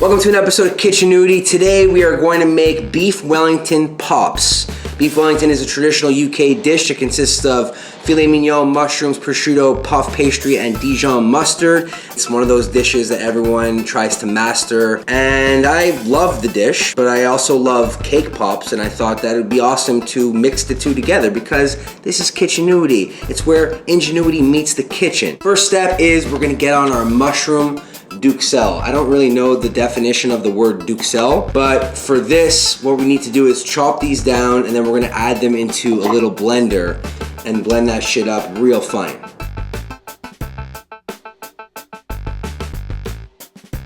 Welcome to an episode of Kitchenuity. Today we are going to make beef Wellington pops. Beef Wellington is a traditional UK dish that consists of filet mignon, mushrooms, prosciutto, puff pastry, and Dijon mustard. It's one of those dishes that everyone tries to master, and I love the dish, but I also love cake pops, and I thought that it would be awesome to mix the two together because this is Kitchenuity. It's where ingenuity meets the kitchen. First step is we're gonna get on our mushroom duxelle. I don't really know the definition of the word duxelle, but for this, what we need to do is chop these down and then we're gonna add them into a little blender and blend that shit up real fine.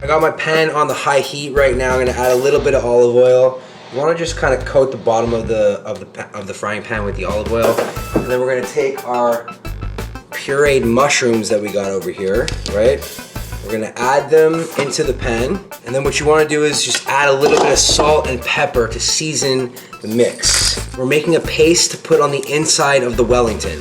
I got my pan on the high heat right now. I'm gonna add a little bit of olive oil. You wanna just kind of coat the bottom of the frying pan with the olive oil. And then we're gonna take our pureed mushrooms that we got over here, right? We're gonna add them into the pan, and then what you wanna do is just add a little bit of salt and pepper to season the mix. We're making a paste to put on the inside of the Wellington.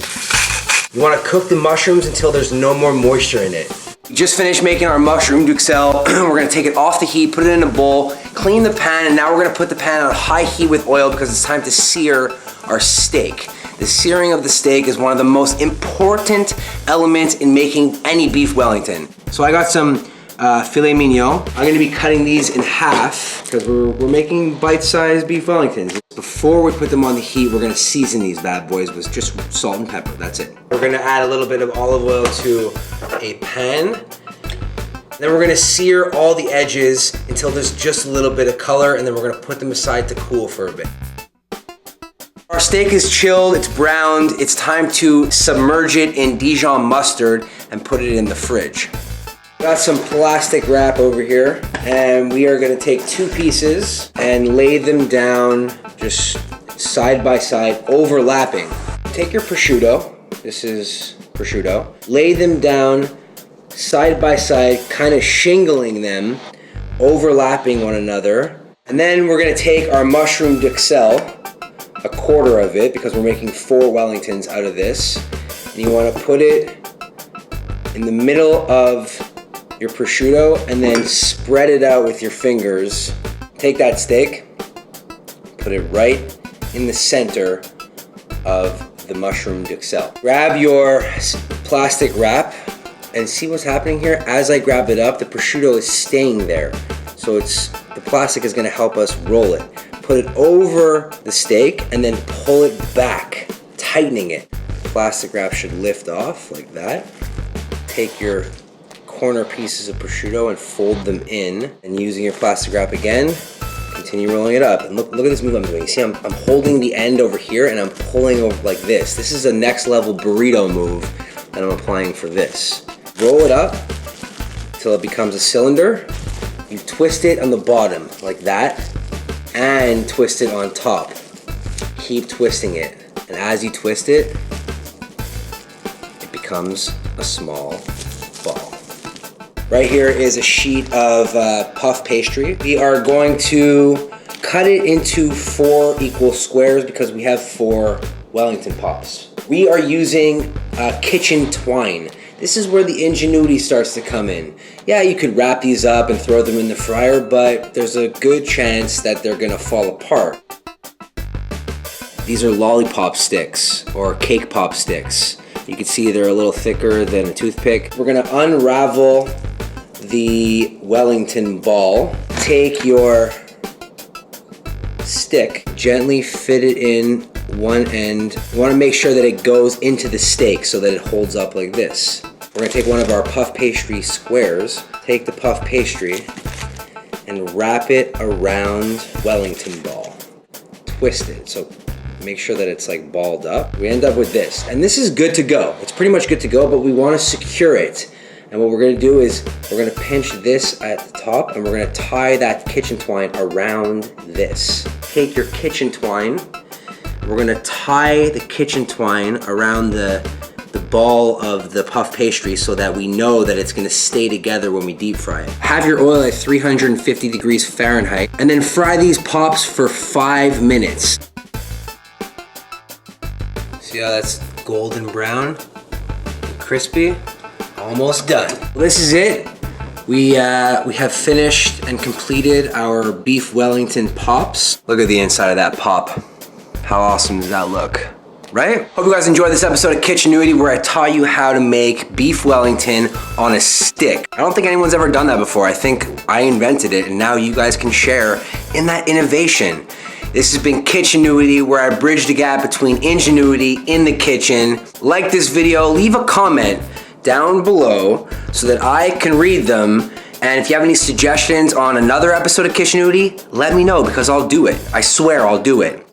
You wanna cook the mushrooms until there's no more moisture in it. We just finished making our mushroom duxelle. We're gonna take it off the heat, put it in a bowl, clean the pan, and now we're gonna put the pan on high heat with oil because it's time to sear our steak. The searing of the steak is one of the most important elements in making any beef Wellington. So I got some filet mignon. I'm gonna be cutting these in half because we're making bite-sized beef Wellingtons. Before we put them on the heat, we're gonna season these bad boys with just salt and pepper, that's it. We're gonna add a little bit of olive oil to a pan. Then we're gonna sear all the edges until there's just a little bit of color, and then we're gonna put them aside to cool for a bit. Our steak is chilled, it's browned. It's time to submerge it in Dijon mustard and put it in the fridge. Got some plastic wrap over here, and we are gonna take two pieces and lay them down just side by side, overlapping. Take your prosciutto, this is prosciutto, lay them down side by side, kind of shingling them, overlapping one another. And then we're gonna take our mushroom duxelle, a quarter of it, because we're making 4 Wellingtons out of this. And you wanna put it in the middle of your prosciutto and then spread it out with your fingers. Take that steak, put it right in the center of the mushroom duxelle. Grab your plastic wrap and see what's happening here. As I grab it up, the prosciutto is staying there. So the plastic is gonna help us roll it. Put it over the steak and then pull it back, tightening it. The plastic wrap should lift off like that. Take your corner pieces of prosciutto and fold them in, and using your plastic wrap again, continue rolling it up. And look at this move I'm doing. You see, I'm holding the end over here and I'm pulling over like this. This is a next level burrito move that I'm applying for this. Roll it up until it becomes a cylinder. You twist it on the bottom like that, and twist it on top. Keep twisting it, and as you twist it, it becomes a small ball. Right here is a sheet of puff pastry. We are going to cut it into 4 equal squares because we have 4 Wellington pops. We are using kitchen twine. This is where the ingenuity starts to come in. Yeah, you could wrap these up and throw them in the fryer, but there's a good chance that they're gonna fall apart. These are lollipop sticks or cake pop sticks. You can see they're a little thicker than a toothpick. We're gonna unravel the Wellington ball. Take your stick, gently fit it in one end. You wanna make sure that it goes into the steak so that it holds up like this. We're gonna take one of our puff pastry squares, take the puff pastry, and wrap it around Wellington ball. Twist it, so make sure that it's like balled up. We end up with this, and this is good to go. It's pretty much good to go, but we wanna secure it. And what we're gonna do is, we're gonna pinch this at the top, and we're gonna tie that kitchen twine around this. Take your kitchen twine, we're gonna tie the kitchen twine around the ball of the puff pastry so that we know that it's gonna stay together when we deep fry it. Have your oil at 350 degrees Fahrenheit, and then fry these pops for 5 minutes. See how that's golden brown and crispy? Almost done. This is it. We have finished and completed our beef Wellington pops. Look at the inside of that pop. How awesome does that look? Right? Hope you guys enjoyed this episode of Kitchenuity where I taught you how to make beef Wellington on a stick. I don't think anyone's ever done that before. I think I invented it and now you guys can share in that innovation. This has been Kitchenuity where I bridge the gap between ingenuity in the kitchen. Like this video, leave a comment down below so that I can read them. And if you have any suggestions on another episode of Kitchenuity, let me know because I'll do it. I swear I'll do it.